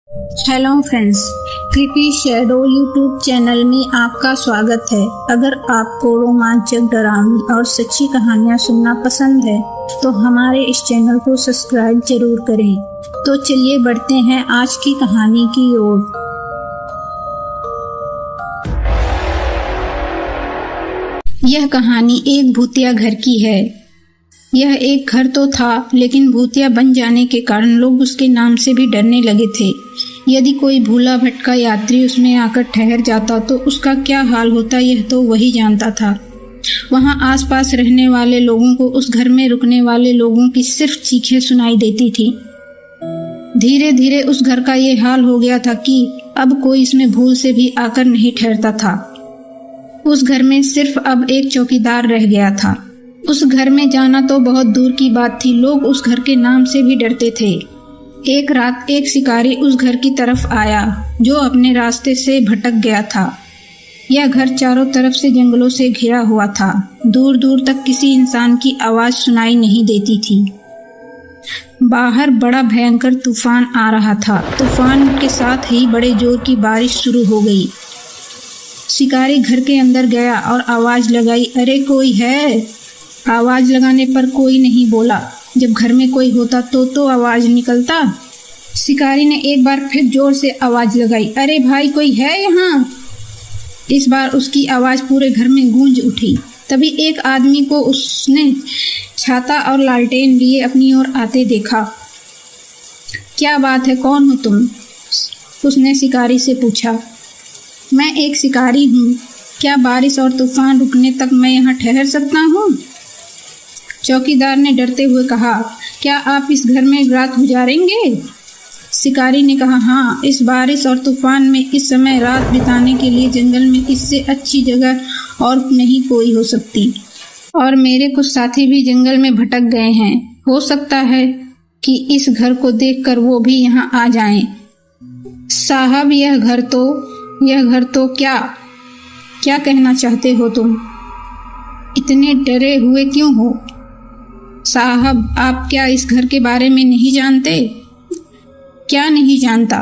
Hello friends, creepy shadow YouTube channel में आपका स्वागत है। अगर आपको रोमांचक, डरावनी और सच्ची कहानियाँ सुनना पसंद है तो हमारे इस चैनल को सब्सक्राइब जरूर करें। तो चलिए बढ़ते हैं आज की कहानी की ओर। यह कहानी एक भूतिया घर की है। यह एक घर तो था, लेकिन भूतिया बन जाने के कारण लोग उसके नाम से भी डरने लगे थे। यदि कोई भूला भटका यात्री उसमें आकर ठहर जाता तो उसका क्या हाल होता, यह तो वही जानता था। वहां आसपास रहने वाले लोगों को उस घर में रुकने वाले लोगों की सिर्फ चीखें सुनाई देती थी। धीरे धीरे उस घर का ये हाल हो गया था कि अब कोई इसमें भूल से भी आकर नहीं ठहरता था। उस घर में सिर्फ अब एक चौकीदार रह गया था। उस घर में जाना तो बहुत दूर की बात थी, लोग उस घर के नाम से भी डरते थे। एक रात एक शिकारी उस घर की तरफ आया जो अपने रास्ते से भटक गया था। यह घर चारों तरफ से जंगलों से घिरा हुआ था। दूर दूर तक किसी इंसान की आवाज सुनाई नहीं देती थी। बाहर बड़ा भयंकर तूफान आ रहा था। तूफान के साथ ही बड़े जोर की बारिश शुरू हो गई। शिकारी घर के अंदर गया और आवाज लगाई, अरे कोई है। आवाज लगाने पर कोई नहीं बोला। जब घर में कोई होता तो आवाज निकलता। शिकारी ने एक बार फिर जोर से आवाज लगाई, अरे भाई कोई है यहाँ। इस बार उसकी आवाज पूरे घर में गूंज उठी। तभी एक आदमी को उसने छाता और लालटेन लिए अपनी ओर आते देखा। क्या बात है, कौन हो तुम? उसने शिकारी से पूछा। मैं एक शिकारी हूँ। क्या बारिश और तूफान रुकने तक मैं यहाँ ठहर सकता हूँ? चौकीदार ने डरते हुए कहा, क्या आप इस घर में रात गुजारेंगे? शिकारी ने कहा, हाँ, इस बारिश और तूफान में इस समय रात बिताने के लिए जंगल में इससे अच्छी जगह और नहीं कोई हो सकती। और मेरे कुछ साथी भी जंगल में भटक गए हैं। हो सकता है कि इस घर को देखकर वो भी यहाँ आ जाएं। साहब, यह घर तो क्या कहना चाहते हो तुम? इतने डरे हुए क्यों हो? साहब, आप क्या इस घर के बारे में नहीं जानते? क्या नहीं जानता?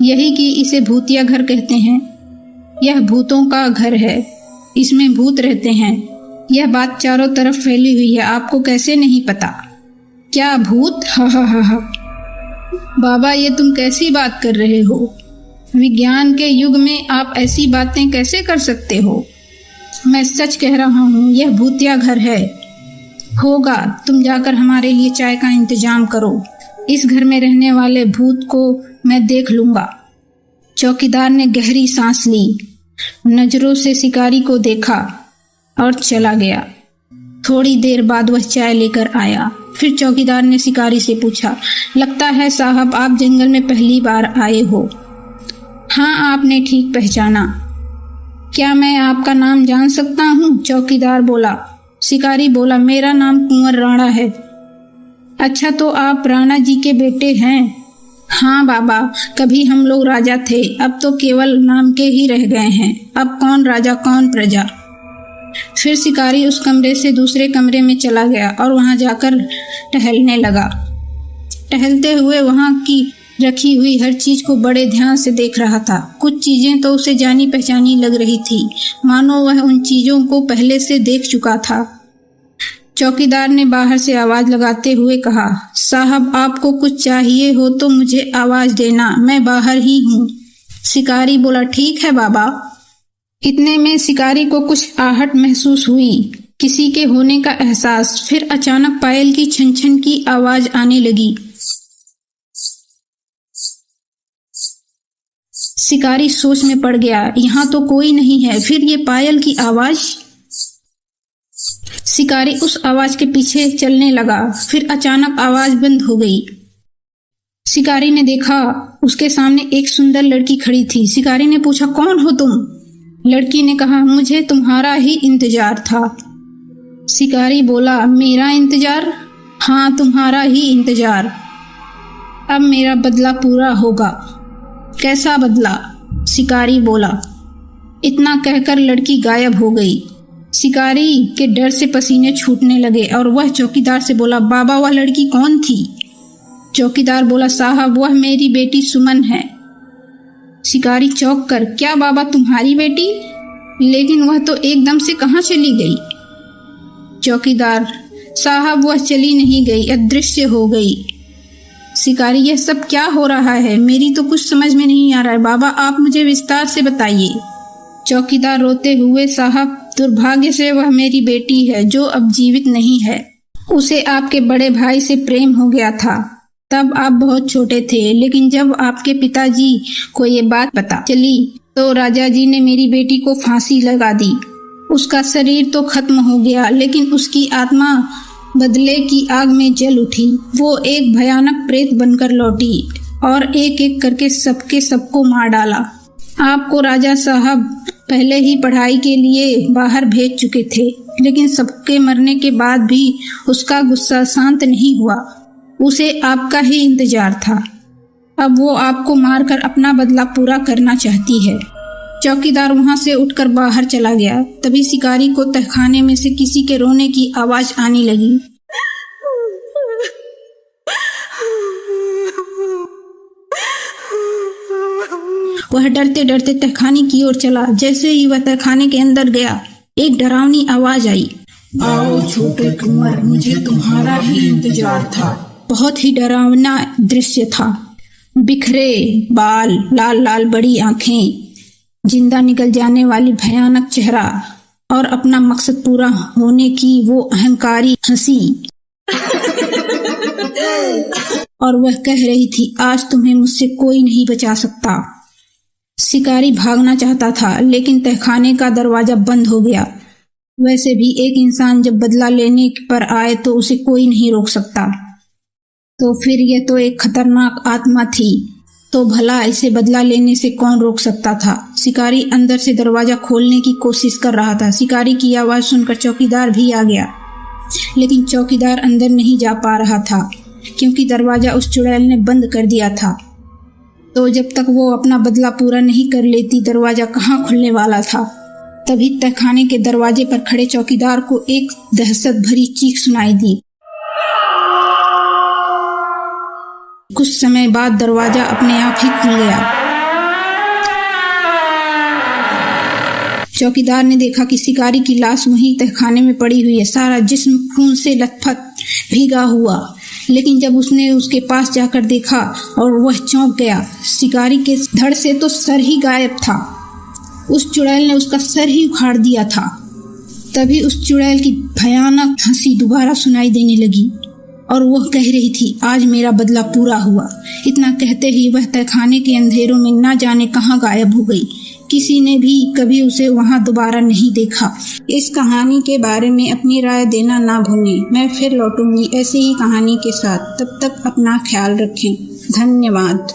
यही कि इसे भूतिया घर कहते हैं। यह भूतों का घर है। इसमें भूत रहते हैं। यह बात चारों तरफ फैली हुई है। आपको कैसे नहीं पता? क्या भूत? हा हा हा हा। बाबा, ये तुम कैसी बात कर रहे हो? विज्ञान के युग में आप ऐसी बातें कैसे कर सकते हो? मैं सच कह रहा हूँ, यह भूतिया घर है। होगा, तुम जाकर हमारे लिए चाय का इंतजाम करो। इस घर में रहने वाले भूत को मैं देख लूंगा। चौकीदार ने गहरी सांस ली, नजरों से शिकारी को देखा और चला गया। थोड़ी देर बाद वह चाय लेकर आया। फिर चौकीदार ने शिकारी से पूछा, लगता है साहब आप जंगल में पहली बार आए हो। हाँ, आपने ठीक पहचाना। क्या मैं आपका नाम जान सकता हूँ? चौकीदार बोला। शिकारी बोला, मेरा नाम कुंवर राणा है। अच्छा, तो आप राणा जी के बेटे हैं? हाँ बाबा, कभी हम लोग राजा थे, अब तो केवल नाम के ही रह गए हैं। अब कौन राजा कौन प्रजा। फिर शिकारी उस कमरे से दूसरे कमरे में चला गया और वहां जाकर टहलने लगा। टहलते हुए वहां की रखी हुई हर चीज को बड़े ध्यान से देख रहा था। कुछ चीजें तो उसे जानी पहचानी लग रही थी, मानो वह उन चीजों को पहले से देख चुका था। चौकीदार ने बाहर से आवाज लगाते हुए कहा, साहब आपको कुछ चाहिए हो तो मुझे आवाज देना, मैं बाहर ही हूँ। शिकारी बोला, ठीक है बाबा। इतने में शिकारी को कुछ आहट महसूस हुई, किसी के होने का एहसास। फिर अचानक पायल की छन छन की आवाज आने लगी। शिकारी सोच में पड़ गया, यहाँ तो कोई नहीं है, फिर ये पायल की आवाज। शिकारी उस आवाज के पीछे चलने लगा। फिर अचानक आवाज बंद हो गई। शिकारी ने देखा उसके सामने एक सुंदर लड़की खड़ी थी। शिकारी ने पूछा, कौन हो तुम? लड़की ने कहा, मुझे तुम्हारा ही इंतजार था। शिकारी बोला, मेरा इंतजार? हाँ, तुम्हारा ही इंतजार। अब मेरा बदला पूरा होगा। कैसा बदला? शिकारी बोला। इतना कहकर लड़की गायब हो गई। शिकारी के डर से पसीने छूटने लगे और वह चौकीदार से बोला, बाबा वह लड़की कौन थी? चौकीदार बोला, साहब वह मेरी बेटी सुमन है। शिकारी चौंक कर, क्या बाबा तुम्हारी बेटी? लेकिन वह तो एकदम से कहाँ चली गई? चौकीदार, साहब वह चली नहीं गई, अदृश्य हो गई। शिकारी, यह सब क्या हो रहा है? मेरी तो कुछ समझ में नहीं आ रहा है बाबा, आप मुझे विस्तार से बताइए। चौकीदार रोते हुए, साहब दुर्भाग्य से वह मेरी बेटी है जो अब जीवित नहीं है। उसे आपके बड़े भाई से प्रेम हो गया था, तब आप बहुत छोटे थे, लेकिन जब आपके पिताजी को ये बात पता चली तो राजा जी ने मेरी बेटी को फांसी लगा दी। उसका शरीर तो खत्म हो गया, लेकिन उसकी आत्मा बदले की आग में जल उठी। वो एक भयानक प्रेत बनकर लौटी और एक एक करके सबको मार डाला। आपको राजा साहब पहले ही पढ़ाई के लिए बाहर भेज चुके थे, लेकिन सबके मरने के बाद भी उसका गुस्सा शांत नहीं हुआ। उसे आपका ही इंतजार था। अब वो आपको मारकर अपना बदला पूरा करना चाहती है। चौकीदार वहां से उठकर बाहर चला गया। तभी शिकारी को तहखाने में से किसी के रोने की आवाज आने लगी। वह डरते डरते तहखाने की ओर चला। जैसे ही वह तहखाने के अंदर गया, एक डरावनी आवाज आई, आओ छोटे कुंवर, मुझे तुम्हारा ही इंतजार था। बहुत ही डरावना दृश्य था। बिखरे बाल, लाल लाल बड़ी आंखें, जिंदा निकल जाने वाली भयानक चेहरा और अपना मकसद पूरा होने की वो अहंकारी हंसी। और वह कह रही थी, आज तुम्हें मुझसे कोई नहीं बचा सकता। शिकारी भागना चाहता था, लेकिन तहखाने का दरवाजा बंद हो गया। वैसे भी एक इंसान जब बदला लेने पर आए तो उसे कोई नहीं रोक सकता। तो फिर यह तो एक खतरनाक आत्मा थी, तो भला इसे बदला लेने से कौन रोक सकता था? शिकारी अंदर से दरवाजा खोलने की कोशिश कर रहा था। शिकारी की आवाज सुनकर चौकीदार भी आ गया, लेकिन चौकीदार अंदर नहीं जा पा रहा था, क्योंकि दरवाजा उस चुड़ैल ने बंद कर दिया था। तो जब तक वो अपना बदला पूरा नहीं कर लेती, दरवाजा कहाँ खुलने वाला था। तभी तहखाने के दरवाजे पर खड़े चौकीदार को एक दहशत भरी चीख सुनाई दी। कुछ समय बाद दरवाजा अपने आप ही खुल गया। चौकीदार ने देखा कि शिकारी की लाश वहीं तहखाने में पड़ी हुई है, सारा जिस्म खून से लथपथ भीगा हुआ। लेकिन जब उसने उसके पास जाकर देखा और वह चौंक गया। शिकारी के धड़ से तो सर ही गायब था। उस चुड़ैल ने उसका सर ही उखाड़ दिया था। तभी उस चुड़ैल की भयानक हंसी दोबारा सुनाई देने लगी और वह कह रही थी, आज मेरा बदला पूरा हुआ। इतना कहते ही वह तहखाने के अंधेरों में ना जाने कहाँ गायब हो गई। किसी ने भी कभी उसे वहां दोबारा नहीं देखा। इस कहानी के बारे में अपनी राय देना ना भूलें। मैं फिर लौटूंगी ऐसी ही कहानी के साथ। तब तक अपना ख्याल रखें। धन्यवाद।